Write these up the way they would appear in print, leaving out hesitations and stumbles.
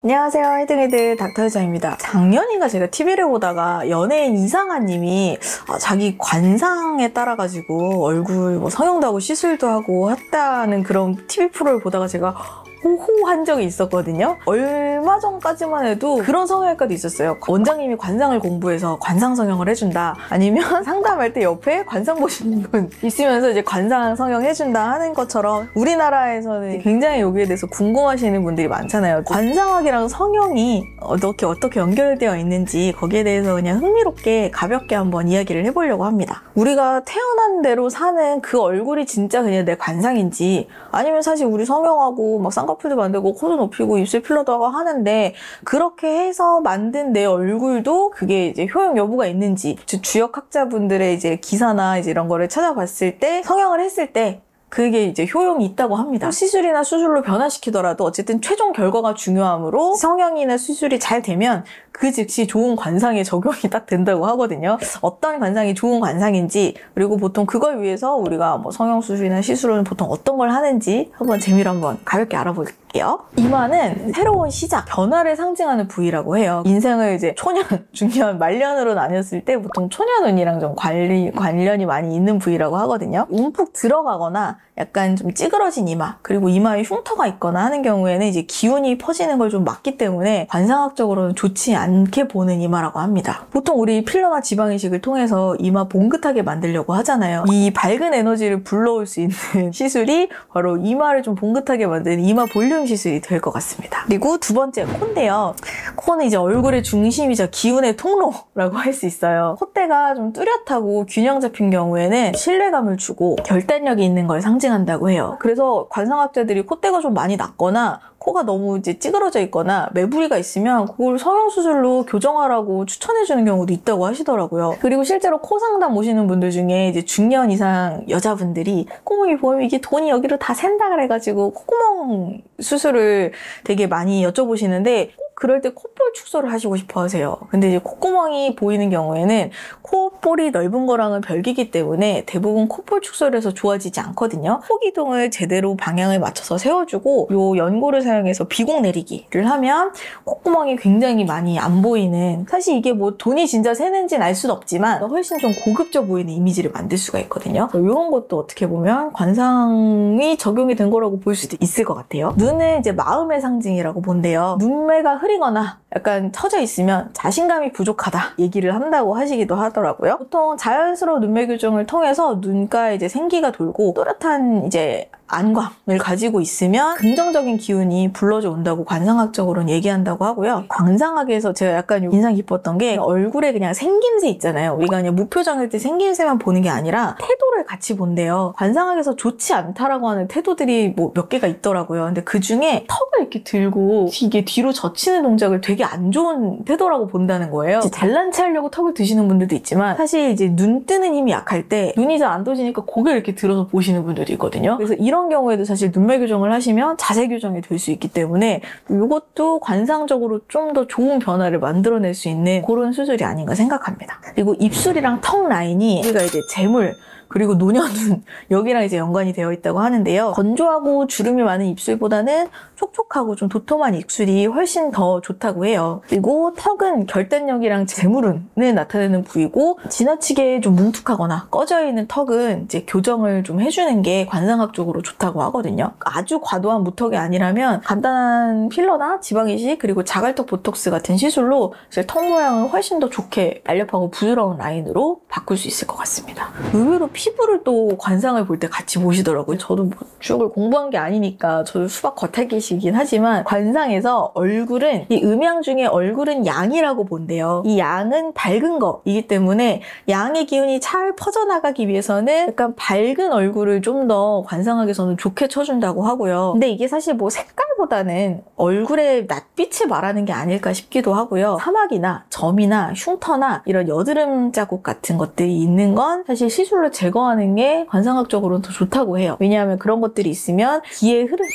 안녕하세요, 헤드헤드 닥터유정입니다. 작년인가 제가 TV를 보다가 연예인 이상하님이 자기 관상에 따라가지고 얼굴 성형도 하고 시술도 하고 했다는 그런 TV 프로를 보다가 제가 호호한 적이 있었거든요. 얼마 전까지만 해도 그런 성형외과도 있었어요. 원장님이 관상을 공부해서 관상 성형을 해준다, 아니면 상담할 때 옆에 관상 보시는 분 있으면서 이제 관상 성형 해준다 하는 것처럼 우리나라에서는 굉장히 여기에 대해서 궁금하시는 분들이 많잖아요. 관상학이랑 성형이 어떻게 연결되어 있는지 거기에 대해서 그냥 흥미롭게 가볍게 한번 이야기를 해보려고 합니다. 우리가 태어난 대로 사는 그 얼굴이 진짜 그냥 내 관상인지, 아니면 사실 우리 성형하고 막 쌍꺼풀도 만들고 코도 높이고 입술 필러도 하고 하는데 그렇게 해서 만든 내 얼굴도 그게 이제 효용 여부가 있는지, 주역학자분들의 이제 기사나 이제 이런 거를 찾아봤을 때 성형을 했을 때 그게 이제 효용이 있다고 합니다. 시술이나 수술로 변화시키더라도 어쨌든 최종 결과가 중요하므로 성형이나 수술이 잘 되면 그 즉시 좋은 관상에 적용이 딱 된다고 하거든요. 어떤 관상이 좋은 관상인지, 그리고 보통 그걸 위해서 우리가 성형수술이나 시술은 보통 어떤 걸 하는지 한번 재미로 한번 가볍게 알아볼게요. 이마는 새로운 시작, 변화를 상징하는 부위라고 해요. 인생을 이제 초년, 중년, 말년으로 나뉘었을 때 보통 초년운이랑 좀 관련이 많이 있는 부위라고 하거든요. 움푹 들어가거나 약간 좀 찌그러진 이마, 그리고 이마에 흉터가 있거나 하는 경우에는 이제 기운이 퍼지는 걸 좀 막기 때문에 관상학적으로는 좋지 않게 보는 이마라고 합니다. 보통 우리 필러나 지방이식을 통해서 이마 봉긋하게 만들려고 하잖아요. 이 밝은 에너지를 불러올 수 있는 시술이 바로 이마를 좀 봉긋하게 만드는 이마 볼륨 시술이 될 것 같습니다. 그리고 두 번째, 코인데요. 코는 이제 얼굴의 중심이자 기운의 통로라고 할 수 있어요. 콧대가 좀 뚜렷하고 균형 잡힌 경우에는 신뢰감을 주고 결단력이 있는 걸 상징한다고 해요. 그래서 관상학자들이 콧대가 좀 많이 낮거나 코가 너무 이제 찌그러져 있거나 매부리가 있으면 그걸 성형수술로 교정하라고 추천해주는 경우도 있다고 하시더라고요. 그리고 실제로 코 상담 오시는 분들 중에 이제 중년 이상 여자분들이 콧구멍이 보이면 이게 돈이 여기로 다 샌다 그래가지고 콧구멍 수술을 되게 많이 여쭤보시는데, 그럴 때 콧볼 축소를 하시고 싶어 하세요. 근데 이제 콧구멍이 보이는 경우에는 콧볼이 넓은 거랑은 별개이기 때문에 대부분 콧볼 축소를 해서 좋아지지 않거든요. 폭이동을 제대로 방향을 맞춰서 세워주고 요 연고를 사용해서 비공 내리기를 하면 콧구멍이 굉장히 많이 안 보이는, 사실 이게 돈이 진짜 새는지는 알 수는 없지만 훨씬 좀 고급져 보이는 이미지를 만들 수가 있거든요. 이런 것도 어떻게 보면 관상이 적용이 된 거라고 볼 수도 있을 것 같아요. 눈은 이제 마음의 상징이라고 본대요. 눈매가 흐리거나 약간 처져 있으면 자신감이 부족하다 얘기를 한다고 하시기도 하더라고요. 보통 자연스러운 눈매 교정을 통해서 눈가에 이제 생기가 돌고 또렷한 이제 안광을 가지고 있으면 긍정적인 기운이 불러져 온다고 관상학적으로는 얘기한다고 하고요. 관상학에서 제가 약간 인상 깊었던 게 얼굴에 그냥 생김새 있잖아요. 우리가 그냥 무표정일 때 생김새만 보는 게 아니라 태도를 같이 본대요. 관상학에서 좋지 않다라고 하는 태도들이 몇 개가 있더라고요. 근데 그 중에 턱을 이렇게 들고 이게 뒤로 젖히는 동작을 되게 안 좋은 태도라고 본다는 거예요. 잘난 체 하려고 턱을 드시는 분들도 있지만 사실 이제 눈 뜨는 힘이 약할 때 눈이 잘 안 떠지니까 고개를 이렇게 들어서 보시는 분들이 있거든요. 그래서 이런 경우에도 사실 눈매 교정을 하시면 자세 교정이 될 수 있기 때문에 이것도 관상적으로 좀 더 좋은 변화를 만들어낼 수 있는 그런 수술이 아닌가 생각합니다. 그리고 입술이랑 턱 라인이 우리가 이제 재물 그리고 노년운 여기랑 이제 연관이 되어 있다고 하는데요. 건조하고 주름이 많은 입술보다는 촉촉하고 좀 도톰한 입술이 훨씬 더 좋다고 해요. 그리고 턱은 결단력이랑 재물운을 나타내는 부위고, 지나치게 좀 뭉툭하거나 꺼져 있는 턱은 이제 교정을 좀 해주는 게 관상학적으로 좋다고 하거든요. 아주 과도한 무턱이 아니라면 간단한 필러나 지방이식 그리고 자갈턱 보톡스 같은 시술로 이제 턱 모양을 훨씬 더 좋게 날렵하고 부드러운 라인으로 바꿀 수 있을 것 같습니다. 의외로 피부를 또 관상을 볼 때 같이 보시더라고요. 저도 주역을 공부한 게 아니니까 저도 수박 겉핥기시긴 하지만 관상에서 얼굴은, 이 음양 중에 얼굴은 양이라고 본대요. 이 양은 밝은 거이기 때문에 양의 기운이 잘 퍼져나가기 위해서는 약간 밝은 얼굴을 좀 더 관상학에서는 좋게 쳐준다고 하고요. 근데 이게 사실 색깔보다는 얼굴의 낯빛을 말하는 게 아닐까 싶기도 하고요. 사막이나 점이나 흉터나 이런 여드름 자국 같은 것들이 있는 건 사실 시술로 제거하는 게 관상학적으로는 더 좋다고 해요. 왜냐하면 그런 것들이 있으면 기의 흐름이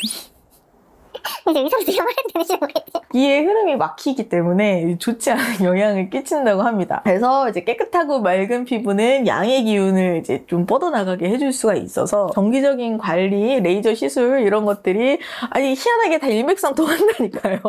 이제 의사로서 이런 말 해도 되는지 모르겠지. 기의 흐름이 막히기 때문에 좋지 않은 영향을 끼친다고 합니다. 그래서 이제 깨끗하고 맑은 피부는 양의 기운을 이제 좀 뻗어나가게 해줄 수가 있어서 정기적인 관리, 레이저 시술 이런 것들이 아니 희한하게 다 일맥상통한다니까요.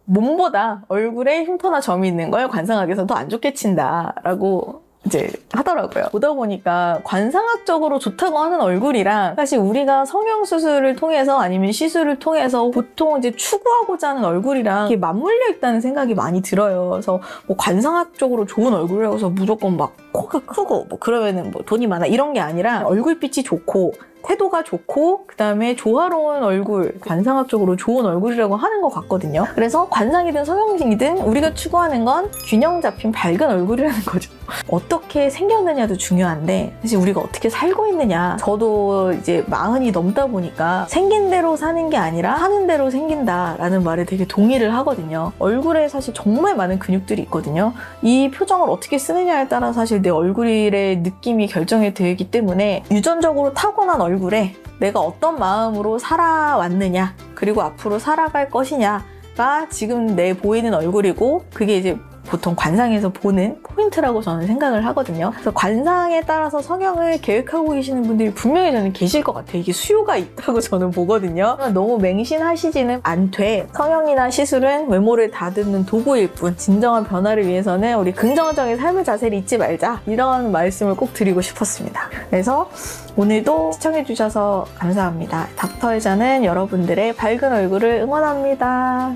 몸보다 얼굴에 흉터나 점이 있는 걸 관상학에서 더 안 좋게 친다라고 이제 하더라고요. 보다 보니까 관상학적으로 좋다고 하는 얼굴이랑 사실 우리가 성형수술을 통해서 아니면 시술을 통해서 보통 이제 추구하고자 하는 얼굴이랑 이게 맞물려 있다는 생각이 많이 들어요. 그래서 뭐 관상학적으로 좋은 얼굴이라고 해서 무조건 막 코가 크고 뭐 그러면은 뭐 돈이 많아 이런 게 아니라 얼굴빛이 좋고 태도가 좋고 그다음에 조화로운 얼굴, 관상학적으로 좋은 얼굴이라고 하는 것 같거든요. 그래서 관상이든 성형이든 우리가 추구하는 건 균형 잡힌 밝은 얼굴이라는 거죠. 어떻게 생겼느냐도 중요한데 사실 우리가 어떻게 살고 있느냐. 저도 이제 40이 넘다 보니까 생긴 대로 사는 게 아니라 하는 대로 생긴다라는 말에 되게 동의를 하거든요. 얼굴에 사실 정말 많은 근육들이 있거든요. 이 표정을 어떻게 쓰느냐에 따라 사실 내 얼굴의 느낌이 결정이 되기 때문에 유전적으로 타고난 얼굴에 내가 어떤 마음으로 살아왔느냐 그리고 앞으로 살아갈 것이냐가 지금 내 보이는 얼굴이고 그게 이제 보통 관상에서 보는 포인트라고 저는 생각을 하거든요. 그래서 관상에 따라서 성형을 계획하고 계시는 분들이 분명히 저는 계실 것 같아요. 이게 수요가 있다고 저는 보거든요. 너무 맹신하시지는 않되 성형이나 시술은 외모를 다듬는 도구일 뿐 진정한 변화를 위해서는 우리 긍정적인 삶의 자세를 잊지 말자 이런 말씀을 꼭 드리고 싶었습니다. 그래서 오늘도 시청해주셔서 감사합니다. 닥터의자는 여러분들의 밝은 얼굴을 응원합니다.